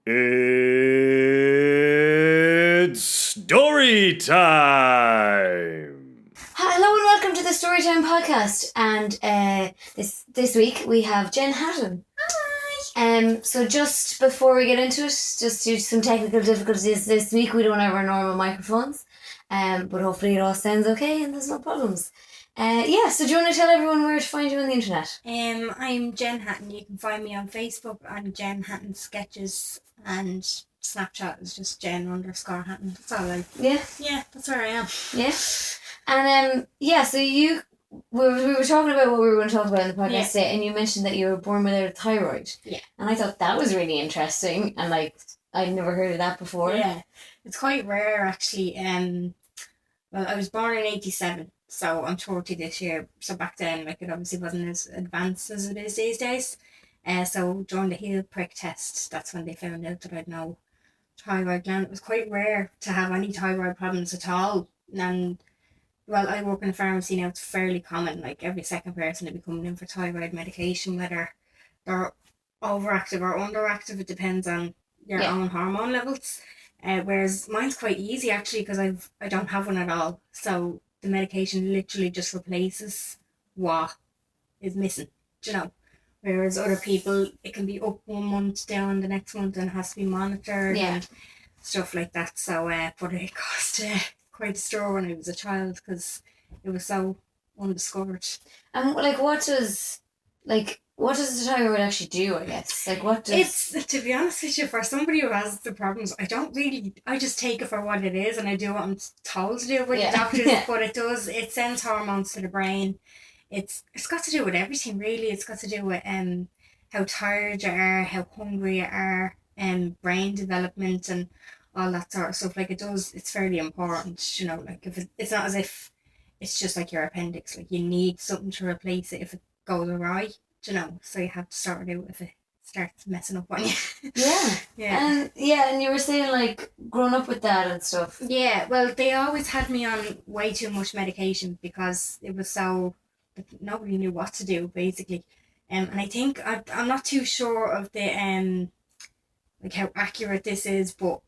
It's story time. Hello and welcome to the Storytime podcast. And this week we have Jen Hatton. Hi. So just before we get into it, just due to some technical difficulties this week, we don't have our normal microphones. But hopefully it all sounds okay and there's no problems. So do you want to tell everyone where to find you on the internet? I'm Jen Hatton. You can find me on Facebook on Jen Hatton Sketches, and Snapchat is just Jen_Hatton. That's all Yeah, that's where I am. Yeah. And so we were talking about what we were going to talk about in the podcast today, and you mentioned that you were born without a thyroid. Yeah. And I thought that was really interesting, and I'd never heard of that before. Yeah, it's quite rare actually. Well, I was born in 1987, so I'm 40 this year. So back then, it obviously wasn't as advanced as it is these days. So during the heel prick test, that's when they found out that I'd no thyroid gland. It was quite rare to have any thyroid problems at all. And well, I work in a pharmacy now. It's fairly common. Like every second person to be coming in for thyroid medication, whether they're overactive or underactive, it depends on your own hormone levels. Whereas mine's quite easy actually because I don't have one at all. So the medication literally just replaces what is missing. Do you know? Whereas other people, it can be up 1 month, down the next month, and has to be monitored and stuff like that. So, but it cost quite a stir when I was a child because it was so undiscovered. And what does the thyroid actually do? I guess It's, to be honest with you, for somebody who has the problems, I just take it for what it is and I do what I'm told to do with the doctors. But it sends hormones to the brain. It's got to do with everything really. It's got to do with how tired you are, how hungry you are, brain development and all that sort of stuff. Like it's fairly important, you know, like if it's not as if it's just like your appendix, like you need something to replace it if it goes awry, you know, so you have to sort it out if it starts messing up on you. And you were saying like growing up with that and stuff. Yeah, well, they always had me on way too much medication because it was so nobody knew what to do basically. And I think I'm not too sure of the like how accurate this is, but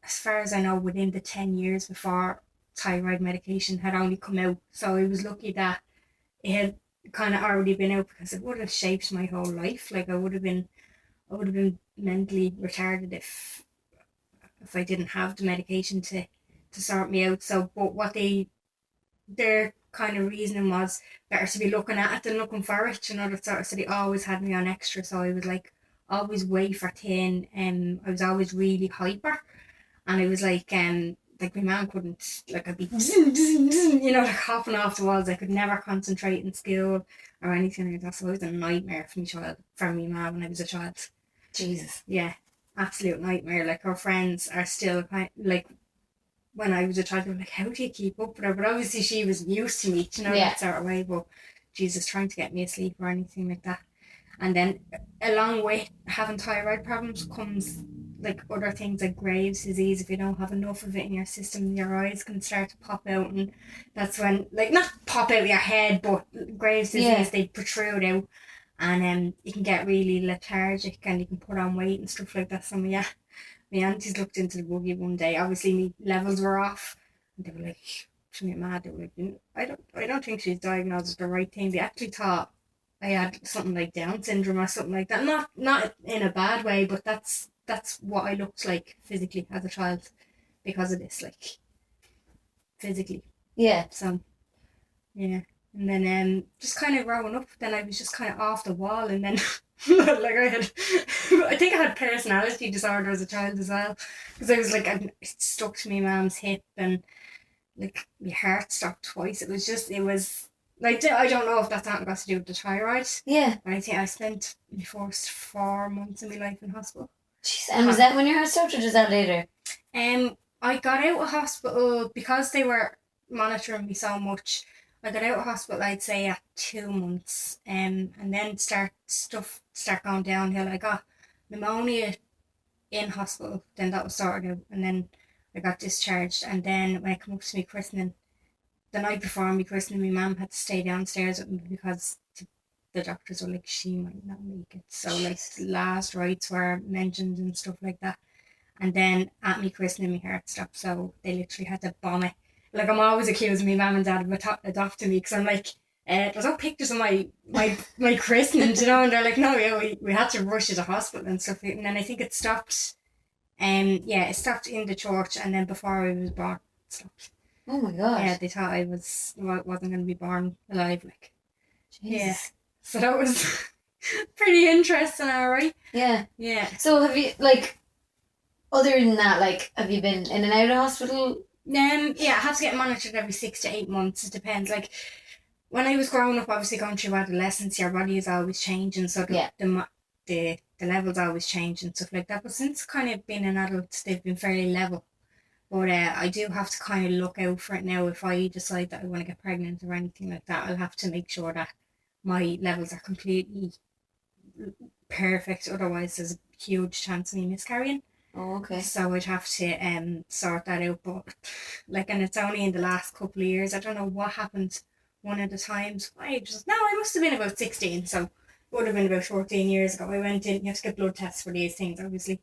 as far as I know, within the 10 years before thyroid medication had only come out, so I was lucky that it had kind of already been out because it would have shaped my whole life. Like I would have been mentally retarded if I didn't have the medication to sort me out. So, but what their kind of reasoning was better to be looking at it than looking for it, you know, that sort of. So they always had me on extra, so I was like always wafer thin, and I was always really hyper, and it was like my mom couldn't, like I'd be you know, like hopping off the walls. I could never concentrate in school or anything like that, so it was a nightmare for me mom when I was a child. Jesus. Yeah, absolute nightmare. Like her friends are still kind of, like when I was a child, they were like, how do you keep up with her? But obviously she was used to me, you know, that sort of way. But Jesus, trying to get me asleep or anything like that. And then along with having thyroid problems comes like other things like Graves' disease. If you don't have enough of it in your system, your eyes can start to pop out, and that's when, like, not pop out your head, but Graves' disease, they protrude out, and you can get really lethargic and you can put on weight and stuff like that. So my aunties looked into the buggy one day. Obviously my levels were off, and they were like, she went mad. They were like, I don't think she's diagnosed with the right thing. They actually thought I had something like Down syndrome or something like that. Not in a bad way, but that's what I looked like physically as a child because of this, like physically. Yeah. So yeah. And then just kind of growing up, then I was just kind of off the wall, and then like I think I had personality disorder as a child as well, because I was like, it stuck to my mom's hip, and like my heart stopped twice. It was like, I don't know if that's something got to do with the thyroid. Yeah. But I think I spent my first 4 months of my life in hospital. Jeez. And was that when your heart stopped, or was that later? I got out of hospital because they were monitoring me so much. I got out of hospital, I'd say, at 2 months, and then stuff start going downhill. I got pneumonia in hospital, then that was sorted out, and then I got discharged. And then when I come up to me christening, the night before me christening, my mum had to stay downstairs with me because the doctors were like, she might not make it. So like last rites were mentioned and stuff like that. And then at me christening, my heart stopped. So they literally had to bomb it. Like, I'm always accusing my mum and dad of adopting me, because I'm like, there's no pictures of my christening, you know, and they're like, no, yeah, we had to rush to the hospital and stuff. And then I think it stopped. It stopped in the church, and then before I was born, it stopped. Oh my gosh. Yeah, they thought I wasn't going to be born alive, like. Jesus. Yeah. So that was pretty interesting, alright. Yeah. Yeah. So have you, like, other than that, like, have you been in and out of hospital? I have to get monitored every 6 to 8 months. It depends. Like, when I was growing up, obviously going through adolescence, your body is always changing, so the levels always change and stuff like that. But since kind of being an adult, they've been fairly level. But I do have to kind of look out for it now. If I decide that I want to get pregnant or anything like that, I'll have to make sure that my levels are completely perfect. Otherwise, there's a huge chance of me miscarrying. Oh, okay. So I'd have to sort that out. But like, and it's only in the last couple of years. I don't know what happened one of the times. I must have been about 16. So it would have been about 14 years ago. I went in. You have to get blood tests for these things, obviously.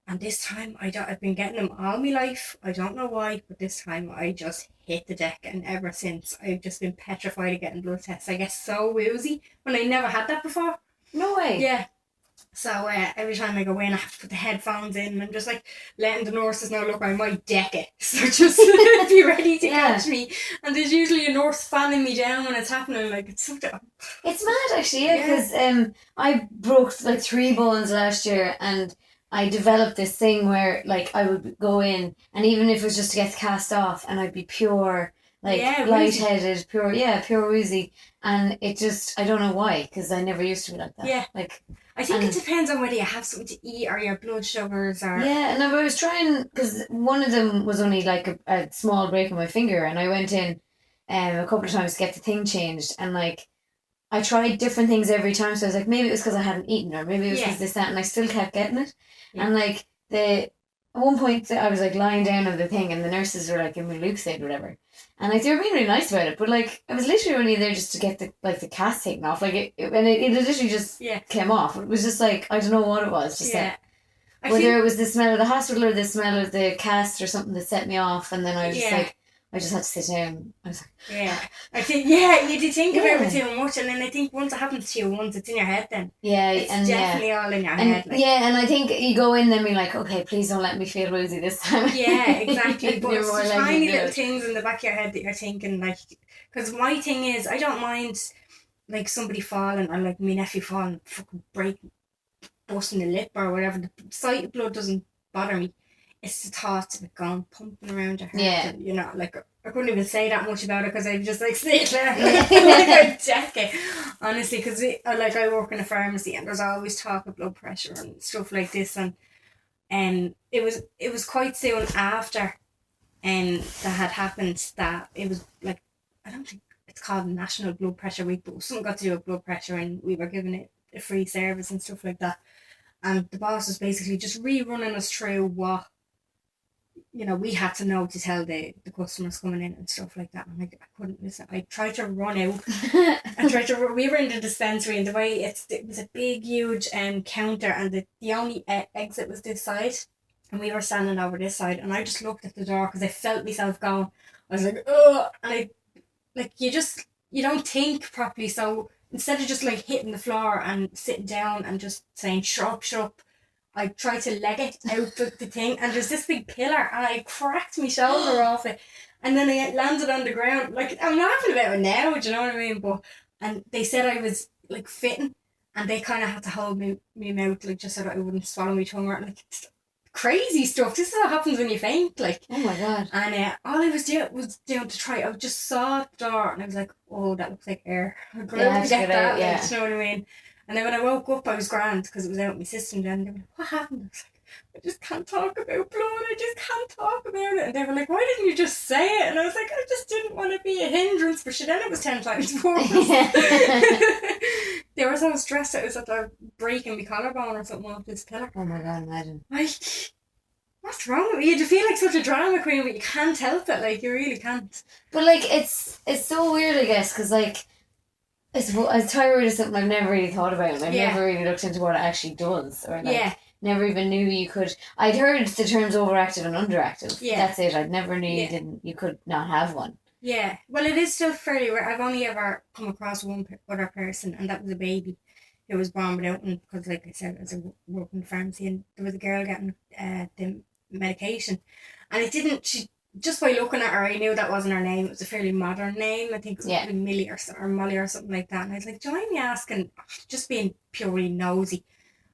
And this time, I've been getting them all my life. I don't know why, but this time I just hit the deck. And ever since, I've just been petrified of getting blood tests. I get so woozy when I never had that before. No way. Yeah. So every time I go in, I have to put the headphones in, and I'm just like letting the nurses know, look, I might deck it. So just be ready to catch me. And there's usually a nurse fanning me down when it's happening. Like, it's so dumb. It's mad, actually, because I broke like 3 bones last year, and I developed this thing where, like, I would go in, and even if it was just to get the cast off, and I'd be pure, like, lightheaded, pure woozy, and it just, I don't know why, because I never used to be like that. Yeah. Like, I think it depends on whether you have something to eat or your blood sugars or... Yeah, and I was trying, because one of them was only like a small break on my finger, and I went in a couple of times to get the thing changed, and like, I tried different things every time, so I was like, maybe it was because I hadn't eaten, or maybe it was because this, that, and I still kept getting it. Yeah. And like, at one point I was like lying down on the thing, and the nurses were like giving me Lucid or whatever, and like they were being really nice about it, but like I was literally only there just to get the cast taken off, like it literally just came off. It was just like, I don't know what it was, just that whether it was the smell of the hospital or the smell of the cast or something that set me off, and then I was just like, I just had to sit down. I was like, I think you do think about it too much, and then I think once it happens to you, once it's in your head, then it's definitely all in your head. Like. Yeah, and I think you go in then be like, okay, please don't let me feel woozy this time. Yeah, exactly. But it's the tiny little things in the back of your head that you're thinking, like, because my thing is, I don't mind like somebody falling, or like my nephew falling, fucking busting a lip or whatever. The sight of blood doesn't bother me. It's the thoughts of it going pumping around your head. Yeah. And, you know, like, I couldn't even say that much about it because I'd just like stay there. Like I'd check it. Honestly, because I work in a pharmacy, and there's always talk of blood pressure and stuff like this. And it was quite soon after that had happened that it was like, I don't think it's called National Blood Pressure Week, but something got to do with blood pressure, and we were giving it a free service and stuff like that. And the boss was basically just rerunning us through what, you know, we had to know to tell the customers coming in and stuff like that. And I couldn't listen. I tried to run out. We were in the dispensary, and the way it was a big, huge counter, and the only exit was this side, and we were standing over this side, and I just looked at the door because I felt myself going. I was like, oh, and you don't think properly, so instead of just like hitting the floor and sitting down and just saying shut up, I tried to leg it out the thing, and there's this big pillar, and I cracked my shoulder off it, and then I landed on the ground. Like, I'm laughing about it now, do you know what I mean? And they said I was like fitting, and they kind of had to hold me mouth, like, just so that I wouldn't swallow my tongue, or like, crazy stuff. This is what happens when you faint, like. Oh my god. And all I was doing to try, I just saw the door, and I was like, oh, that looks like air. I'm going to get that, like, do you know what I mean? And then when I woke up, I was grand because it was out with my sister, and then they were like, what happened? I was like, I just can't talk about blood. I just can't talk about it. And they were like, why didn't you just say it? And I was like, I just didn't want to be a hindrance. But then it was 10 times worse. They were so stressed out that they're breaking my collarbone or something off this pillar. Oh my god, imagine. Like, what's wrong with you? You feel like such a drama queen, but you can't help it. Like, you really can't. But like, it's so weird, I guess, because like, I suppose thyroid is something I've never really thought about. And I've Yeah. never really looked into what it actually does, or like Yeah. never even knew you could. I'd heard the terms overactive and underactive. Yeah. That's it. I'd never knew Yeah. you could not have one. Yeah, well, it is still fairly rare. I've only ever come across one other person, and that was a baby who was born without one because, like I said, as a working pharmacy, and there was a girl getting the medication, and it didn't. She just by looking at her, I knew that wasn't her name. It was a fairly modern name. I think it was Yeah. Millie or Molly or something like that. And I was like, "Do you mind me asking?" Just being purely nosy.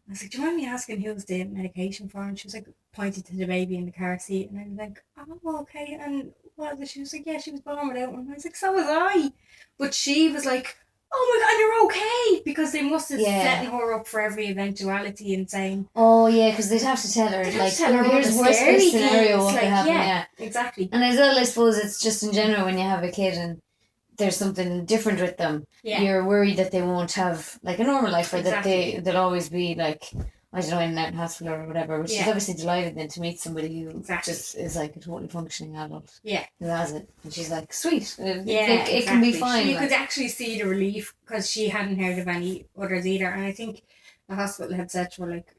I was like, "Do you mind me asking who's the medication for?" And she was like, pointed to the baby in the car seat, and I was like, "Oh, okay." And what? She was like, "Yeah, she was born without one." And I was like, "So was I," but she was like, "Oh my God, you're okay," because they must have setting her up for every eventuality and saying, "Oh yeah," because they'd have to tell her here's worst case scenario what could happen. Yeah, exactly. And as well, I suppose it's just in general when you have a kid and there's something different with them, you're worried that they won't have like a normal life, or that they'll always be like, I don't know, in and out in hospital or whatever. But she's obviously delighted then to meet somebody who just is like a totally functioning adult. Yeah. Who has it. And she's like, sweet. It can be fine. You could actually see the relief because she hadn't heard of any others either. And I think the hospital had said to her, like,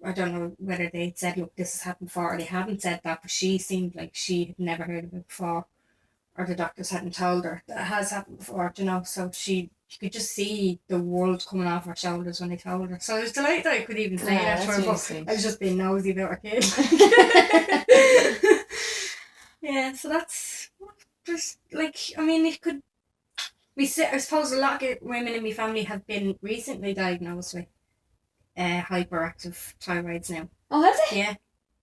I don't know whether they'd said, look, this has happened before, or they hadn't said that, but she seemed like she had never heard of it before, or the doctors hadn't told her that it has happened before, you know, so you could just see the world coming off her shoulders when they told her. So I was delighted that I could even say that to her, but I was just being nosy about her kid. Yeah, so that's just like, I mean, it could be, I suppose a lot of women in my family have been recently diagnosed with hyperactive thyroids now. Oh, have they?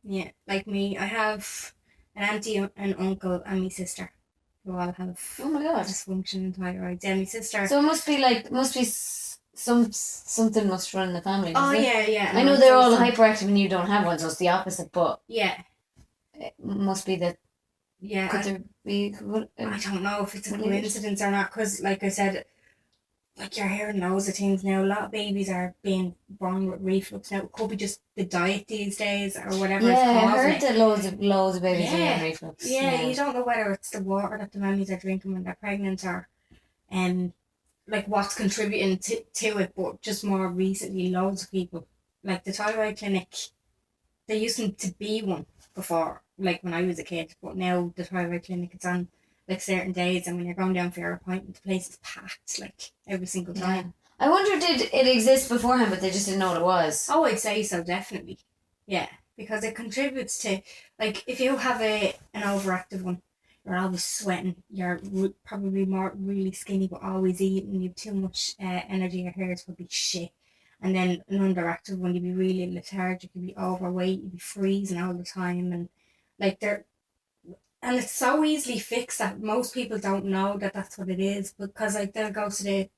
Yeah. Like me, I have an auntie, an uncle, and my sister who all have dysfunction in thyroid. Yeah, my sister. So it must be something must run in the family. Oh yeah. I know they're all hyperactive and you don't have one, so it's the opposite. But yeah, it must be that. Yeah. Could there be? I don't know if it's a coincidence or not, because like I said, like you're hearing loads of things now. A lot of babies are being born with reflux now. It could be just the diet these days or whatever. Yeah, I heard that loads of babies are getting reflux. Yeah, you don't know whether it's the water that the mummies are drinking when they're pregnant or, like what's contributing to it. But just more recently, loads of people, like the thyroid clinic, there used to be one before, like when I was a kid. But now the thyroid clinic, it's on like certain days, and when you're going down for your appointment, the place is packed like every single time. I wonder, did it exist beforehand, but they just didn't know what it was? Oh, I'd say so, definitely. Yeah, because it contributes to, like, if you have an overactive one, you're always sweating, you're probably really skinny, but always eating, you have too much energy, your hair would be shit. And then an underactive one, you'd be really lethargic, you'd be overweight, you'd be freezing all the time, and like and it's so easily fixed that most people don't know that that's what it is, because like they'll go to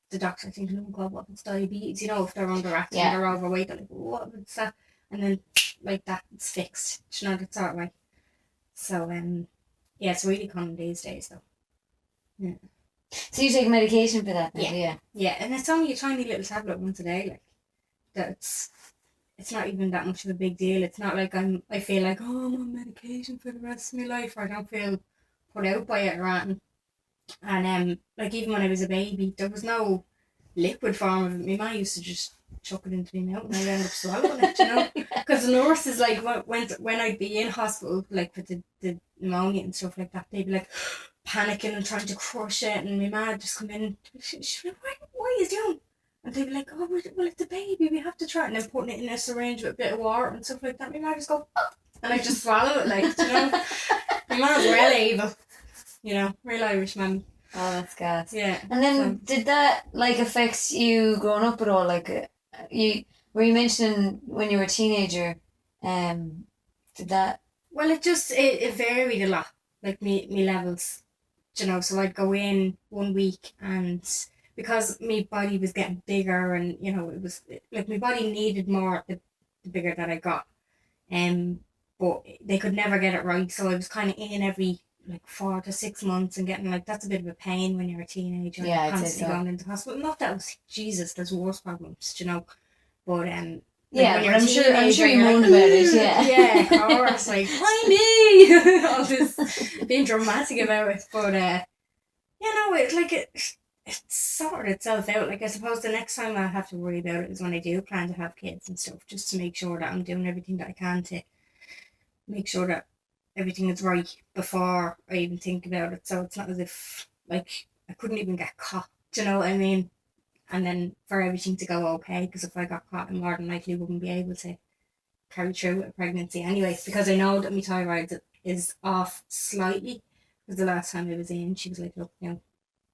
the doctor thinking, oh God, what if it's diabetes? You know, if they're underactive and they're overweight, they're like, what if it's that? And then like that, it's fixed. You know, that's that way. So yeah, it's really common these days though. Yeah. So you take medication for that now? Yeah, and it's only a tiny little tablet once a day, like that's. It's not even that much of a big deal. It's not like I feel like, oh, I'm on medication for the rest of my life, or I don't feel put out by it or anything. And like even when I was a baby, there was no liquid form of it. My mum used to just chuck it into my mouth and I'd end up swallowing it, you know? Because the nurses, like, when I'd be in hospital, like with the pneumonia and stuff like that, they'd be like panicking and trying to crush it, and my mum would just come in, she'd be like, what are you doing? And they'd be like, oh, well, it's the baby, we have to try it. And then putting it in a syringe with a bit of water and stuff like that. My mum just go, oh, and I just swallow it, like, you know. My mum's well able, you know, real Irish mum. Oh, that's gas. Yeah. And then did that, like, affect you growing up at all? Like, were you mentioning when you were a teenager, did that? Well, it varied a lot, like, me levels, you know. So I'd go in 1 week and... because my body was getting bigger, and you know, it was like my body needed more the bigger that I got, but they could never get it right. So I was kind of in every like 4 to 6 months and getting like, that's a bit of a pain when you're a teenager. Yeah, and constantly going into hospital. Not that was Jesus, there's worse problems, you know, but yeah, when but I'm sure you moaned about it. Yeah, of course, like why me? All this being dramatic about it, but you know, it's like it. it's sorted itself out. Like, I suppose the next time I'll have to worry about it is when I do plan to have kids and stuff, just to make sure that I'm doing everything that I can to make sure that everything is right before I even think about it. So it's not as if, like, I couldn't even get caught. Do you know what I mean? And then for everything to go okay, because if I got caught, I more than likely wouldn't be able to carry through with a pregnancy anyway, because I know that my thyroid is off slightly. Because the last time I was in, she was like, look,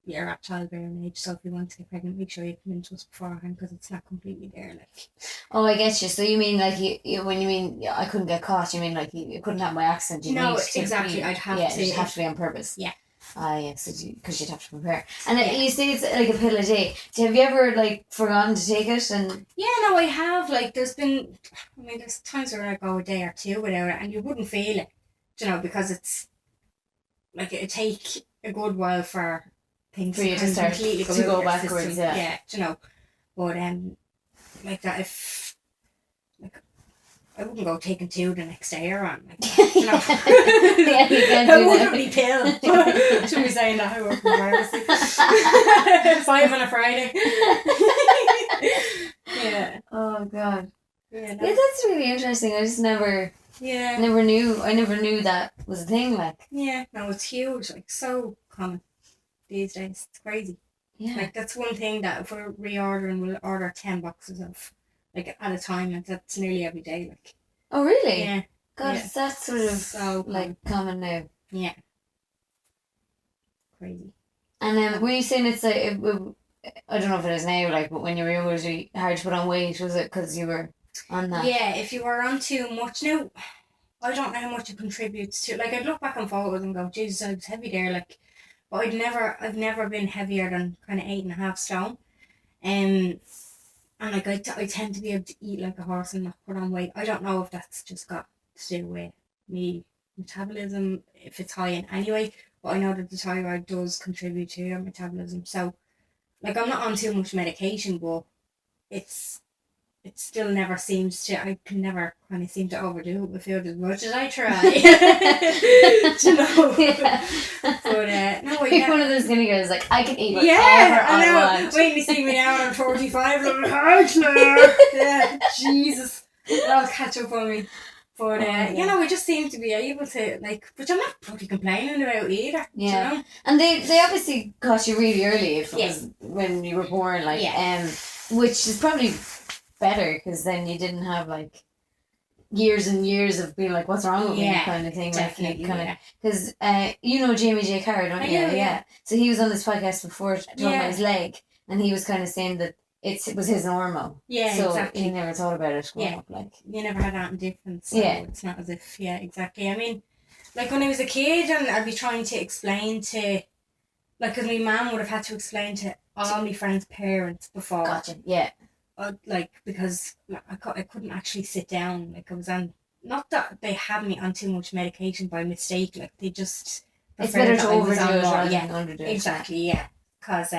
you're at childbearing age, so if you want to get pregnant, make sure you come into us beforehand, because it's not completely there. Like, Oh, I get you. So you mean like you when you mean I couldn't get caught, you mean like you couldn't have my accent? You no, need to exactly. be, I'd have yeah, to. it'd have to be on purpose. Yeah. Ah, yes, because you'd have to prepare. And Yeah. you say it's like a pill a day. Have you ever like forgotten to take it? And Yeah, no, I have. Like, there's times where I go a day or two without it, and you wouldn't feel it, because it's like it'd take a good while for things for you to start completely to go out of your backwards, system. yeah. But like that, if like I wouldn't go taking two the next day or on, like that, Yeah, you can't I do wouldn't that. be pill. Should be saying that I work in pharmacy. 5 on a Friday. Yeah. Oh God. Yeah. Yeah, that's really interesting. I just never Yeah. knew. I never knew that was a thing. Like, Yeah. No, it's huge. Like, so common these days. It's crazy. yeah. Like, that's one thing that if we're reordering, we'll order 10 boxes of, like, at a time, and that's nearly every day. Like, Oh really? yeah. God, Yeah. that's sort of So like common now. yeah. Crazy. And were you saying it's like I don't know if it is now, like, but when you were younger, it was really hard to put on weight? Was it because you were on that? Yeah, if you were on too much now, I don't know how much it contributes to. Like, I'd look back on photos and go, Jesus, I was heavy there. Like, but I've never been heavier than kind of 8.5 stone. And like, I tend to be able to eat like a horse and not put on weight. I don't know if that's just got to do with me metabolism, if it's high in anyway. But I know that the thyroid does contribute to your metabolism. So, like, I'm not on too much medication, but it still never seems to. I can never kind of seem to overdo it with food as much as I try. Do you know? Yeah. But no, Like one of those skinny girls, like, I can eat whatever yeah, I I know. want. Wait till you see me now when I'm 45. I'm like, hi, Claire. Yeah, Jesus, that'll catch up on me. But yeah. we just seem to be able to, like, which I'm not bloody complaining about either. Yeah. Do you know? And they obviously caught you really early if it Yeah. was when you were born, like, Yeah. which is probably better because then you didn't have like years and years of being like, what's wrong with me, Yeah, kind of thing. definitely, Like, kind of, because you know Jamie J. Carr, don't I you? do, yeah. So he was on this podcast before talking Yeah. about his leg, and he was kind of saying that it was his normal. Yeah, so exactly. he never thought about it growing Yeah. up, like. You never had that difference. So Yeah. it's not as if, yeah, exactly. I mean, like, when I was a kid and I'd be trying to explain to, like, because my mum would have had to explain to all my friends' parents before. Gotcha. Yeah. Like, because like, I couldn't actually sit down. Like, I was on, not that they had me on too much medication by mistake. Like, they just It's preferred better that to I was overdo on it more. rather Yeah, than underdo it. exactly. Yeah, because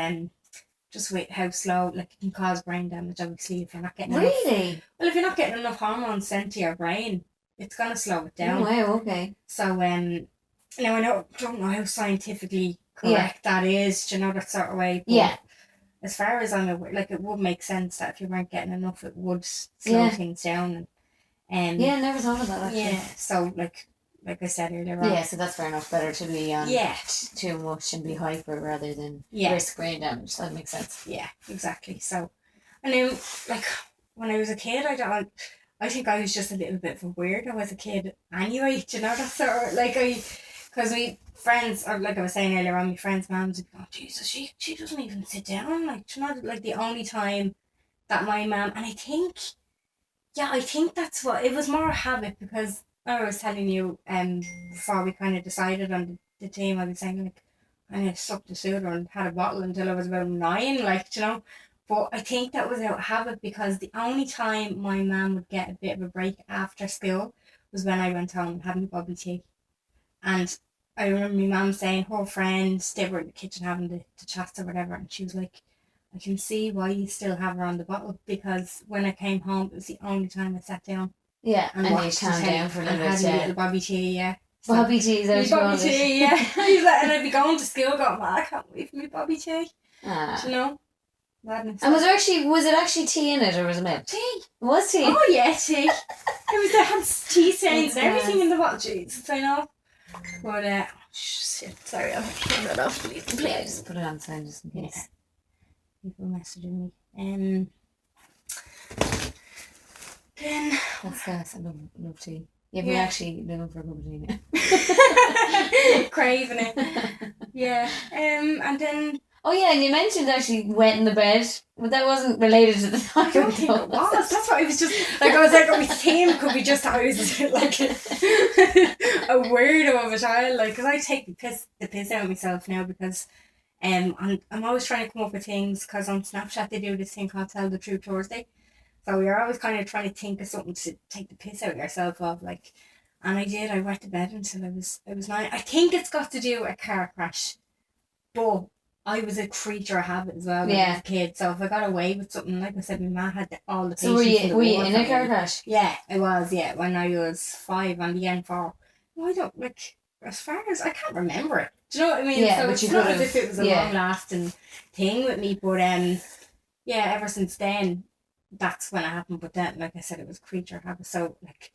just with how slow, like, it can cause brain damage. Obviously, if you're not getting enough. Really? Well, if you're not getting enough hormones sent to your brain, it's gonna slow it down. Oh, wow. Okay. So now I don't know how scientifically correct that is. Do you know, that sort of way? But Yeah. as far as I'm aware, like, it would make sense that if you weren't getting enough, it would slow things down. And Yeah, I never thought of that actually. yeah. So like I said earlier on. Yeah, so that's fair enough. Better to be on Yeah. too much and be hyper rather than Yeah. risk brain damage. That makes sense. Yeah, exactly. So, I knew, like, when I was a kid, I think I was just a little bit of a weirdo as a kid anyway. Do you know, that sort of, like, because we friends, or like I was saying earlier on, my friends' mums would go, Jesus, she doesn't even sit down. Like, do you know, like, the only time that my mum, and I think that's what, it was more a habit, because I was telling you, before we kind of decided on the team, I was saying, like, I sucked the soda and had a bottle until I was about 9, like, do you know. But I think that was out of habit, because the only time my mum would get a bit of a break after school was when I went home and had my bubble tea. And I remember my mum saying her friends, they were in the kitchen having the chats or whatever, and she was like, I can see why you still have her on the bottle, because when I came home, it was the only time I sat down. Yeah, and you watched calm the telly down for a and little had bit. a little bobby tea, yeah. So, Bobby tea, my that's what bobby tea, yeah. And I'd be going to school going, I can't wait for my bobby tea. Ah. Do you know? Madness. And was it actually tea in it or was it milk? Tea? It was tea. Oh yeah, tea. It had tea stains and That's everything in the bottle. Jesus, I know. But shit, sorry, I'll turn that off. Yeah, just put it on sign just in case. People messaging me. Then That's gas. I love tea. Yeah, we're Yeah. actually looking for a cup of tea now. craving it. Yeah. And then Oh yeah, and you mentioned actually wetting the bed, but that wasn't related to the I thyroid. don't think it was. That's why I was just like, I was like, oh, my team could be just I was like a weirdo of a child, like, because I take the piss out of myself now because I'm always trying to come up with things because on Snapchat they do this thing called Tell the Truth Thursday, so you're always kind of trying to think of something to take the piss out of yourself of, like, and I did. I wet the bed until I was 9. I think it's got to do with a car crash, but I was a creature of habit as well when I was a kid. So if I got away with something, like I said, my ma had all the patience. So were you world in for a car me. crash? Yeah, I was. Yeah, when I was 5 on the N4. No, I don't like. As far as I can't remember it. Do you know what I mean? Yeah, so but it's you not could've- as if it was a yeah. long lasting thing with me. But yeah, ever since then, that's when it happened. But then, like I said, it was creature habit. So like,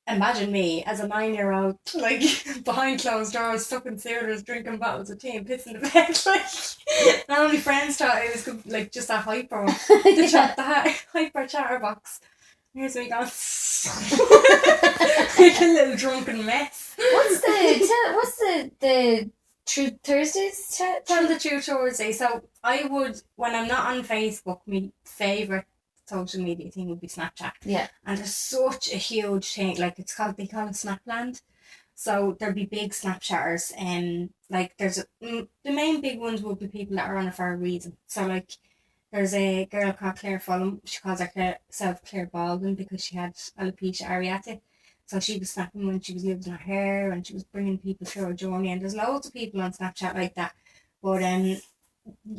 imagine me as a 9-year-old, like behind closed doors, fucking theaters, drinking bottles of tea and pissing the bed. Like, and all my friends thought it was like just a hyper, the hyper chatterbox. Here's me going like a little drunken mess. What's the Truth Thursdays? Tell the Truth Thursday. So I would, when I'm not on Facebook, my favourite social media thing would be Snapchat. Yeah. And there's such a huge thing, like they call it Snapland. So there'd be big Snapchatters, and like the main big ones would be people that are on it for a reason. So like there's a girl called Claire Fulham. She calls herself Claire Baldwin because she had alopecia areata. So she was snapping when she was losing her hair, and she was bringing people through her journey. And there's loads of people on Snapchat like that. But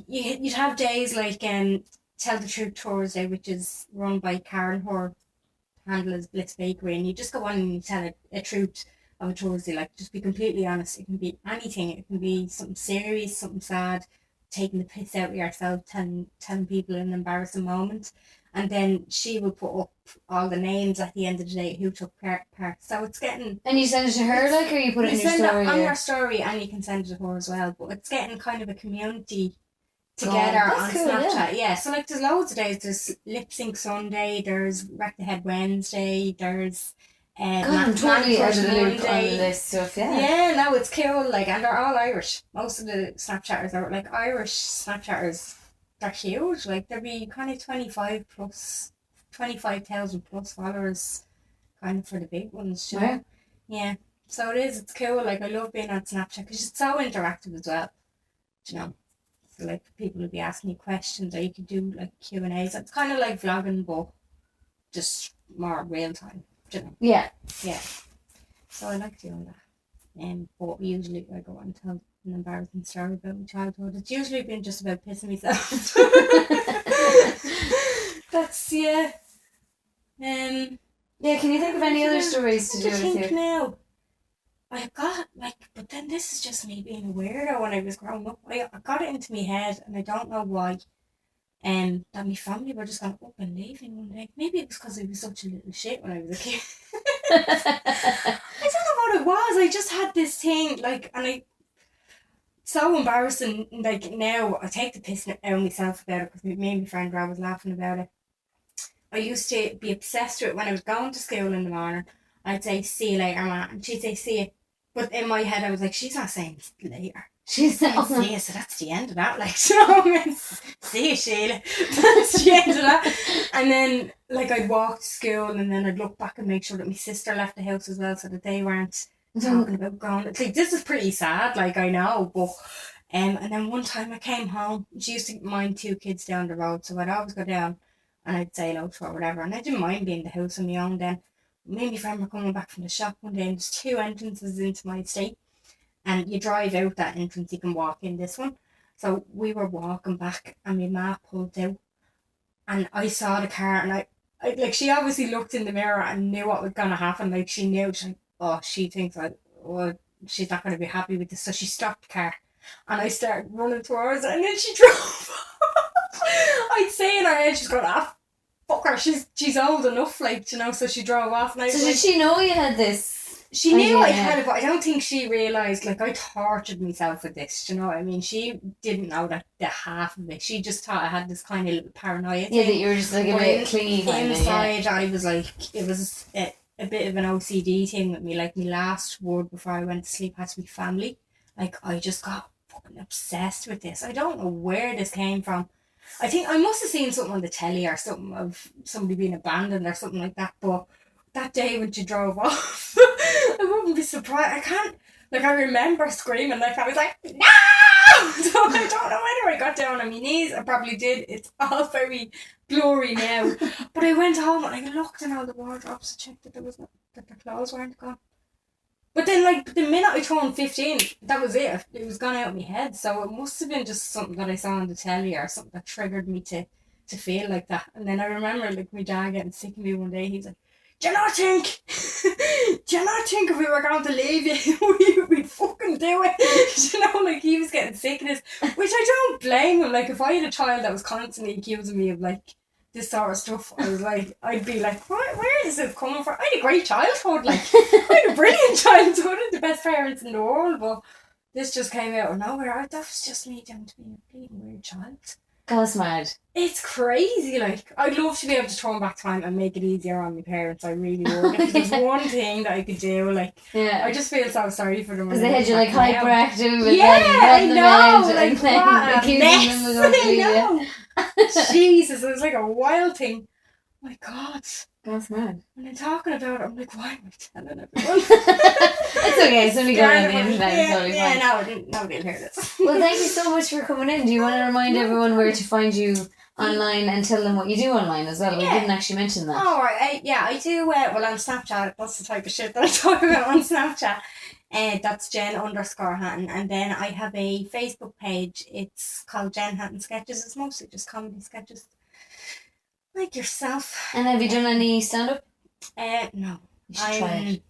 you'd have days like Tell the Truth Thursday, which is run by Karen. Her handle is Bliss Bakery, and you just go on and you tell a truth of a Thursday. Like, just be completely honest. It can be anything. It can be something serious, something sad, taking the piss out of yourself, telling people an embarrassing moment. And then she will put up all the names at the end of the day who took part. So it's getting... And you send it to her, like, or you put it in your send story? it on or- your story, and you can send it to her as well. But it's getting kind of a community together on that's cool, Snapchat. Yeah, so like there's loads of days. There's Lip Sync Sunday, there's Wreck the Head Wednesday, there's God, I'm totally out of the loop on this stuff, yeah. Yeah, no, it's cool, like, and they're all Irish. Most of the Snapchatters are like Irish Snapchatters. They're huge, like there'd be kind of 25,000 plus followers, kind of for the big ones, you know? Wow. Yeah, so it's cool. Like, I love being on Snapchat because it's so interactive as well, you know. So like people will be asking you questions, or you could do like Q&As. It's kind of like vlogging, but just more real time, you know. Yeah. Yeah. So I like doing that. But usually I go on and tell an embarrassing story about my childhood. It's usually been just about pissing myself. That's yeah. Yeah, can you think of any other stories to do with you? Now, I got but then this is just me being a weirdo when I was growing up. I got it into my head, and I don't know why. That my family were just going up and leaving one day. Maybe it was because I was such a little shit when I was a kid. I don't know what it was. I just had this thing, like, and so embarrassing. Like, now I take the piss out of myself about it because me and my friend Rob was laughing about it. I used to be obsessed with it when I was going to school in the morning. I'd say, "See you later, Ma," and she'd say, "See you." But in my head, I was like, "She's not saying later. She's saying see you, so that's the end of that." Like, you know what I mean? See you, Sheila. That's the end of that. And then, like, I'd walk to school, and then I'd look back and make sure that my sister left the house as well, so that they weren't talking about going. It's like, this is pretty sad, like, I know, but and then one time I came home. She used to mind 2 kids down the road, so I'd always go down and I'd say hello to her or whatever, and I didn't mind being in the house on my own then. Me and my friend were coming back from the shop one day, and there's 2 entrances into my estate, and you drive out that entrance, you can walk in this one. So we were walking back, and my ma pulled out, and I saw the car, and I like, she obviously looked in the mirror and knew what was gonna happen. Like, she knew, she's like, oh, she thinks she's not gonna be happy with this, so she stopped the car. And I started running towards her, and then she drove. I'd say in her head, she's going, fuck her, she's old enough, like, you know, so she drove off. And I was So did she know you had this? She knew I had it, but I don't think she realised, like, I tortured myself with this, do you know what I mean? She didn't know that the half of it. She just thought I had this kind of little paranoia thing. Yeah, that you were just like a bit clingy kind of. Inside, I was like, it was a bit of an OCD thing with me. Like, my last word before I went to sleep had to be family. Like, I just got fucking obsessed with this. I don't know where this came from. I think I must have seen something on the telly or something of somebody being abandoned or something like that, but that day when she drove off, I wouldn't be surprised. I can't, like, I remember screaming, like, I was like, no! So I don't know whether I got down on my knees. I probably did. It's all very blurry now. But I went home and I looked in all the wardrobes to check that that the clothes weren't gone. But then, like, the minute I turned 15, that was it. It was gone out of my head. So it must have been just something that I saw on the telly or something that triggered me to feel like that. And then I remember, like, my dad getting sick of me one day. He's like, do you not think if we were going to leave you, we'd fucking do it? You know, like, he was getting sick of this, which I don't blame him. Like, if I had a child that was constantly accusing me of, like, this sort of stuff, I'd be like, where is it coming from? I had a great childhood, like, I had a brilliant childhood, I had the best parents in the world, but this just came out of nowhere. That was just me down to be a bleeding weird child. That's mad. It's crazy, like, I'd love to be able to turn back time and make it easier on my parents, I really would. If there's one thing that I could do, like, I just feel so sorry for them. Because they had you, like, hyperactive and I know, like, what a mess, I know. Jesus, it was like a wild thing. Oh my God. That's mad. When I'm talking about it, I'm like, why am I telling everyone? It's okay, it's only going on the internet, it's totally fine. No, nobody will hear this. Well, thank you so much for coming in. Do you want to remind everyone where to find you online and tell them what you do online as well? We didn't actually mention that. Oh, right. I do, well, on Snapchat, that's the type of shit that I talk about on Snapchat. That's Jen_Hatton, and then I have a Facebook page. It's called Jen Hatton Sketches. It's mostly just comedy sketches, like yourself. And have you done any stand-up? No. You should try it.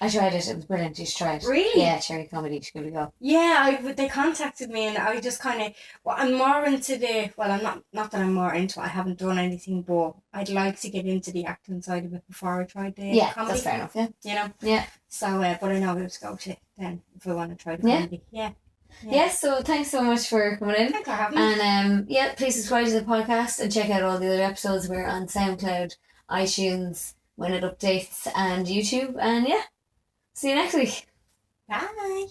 I tried it. It was brilliant. You should try it. Really? Yeah, Cherry Comedy. You should give it a go. Yeah, they contacted me, and I just kind of, I'm more into I'm not that I'm more into it. I haven't done anything, but I'd like to get into the acting side of it before I tried the comedy. That's fair enough. Yeah. You know. Yeah. So, but I know who to go to then if I want to try the comedy. Yeah. So thanks so much for coming in. Thanks for having me. And please subscribe to the podcast and check out all the other episodes. We're on SoundCloud, iTunes when it updates, and YouTube. And see you next week. Bye.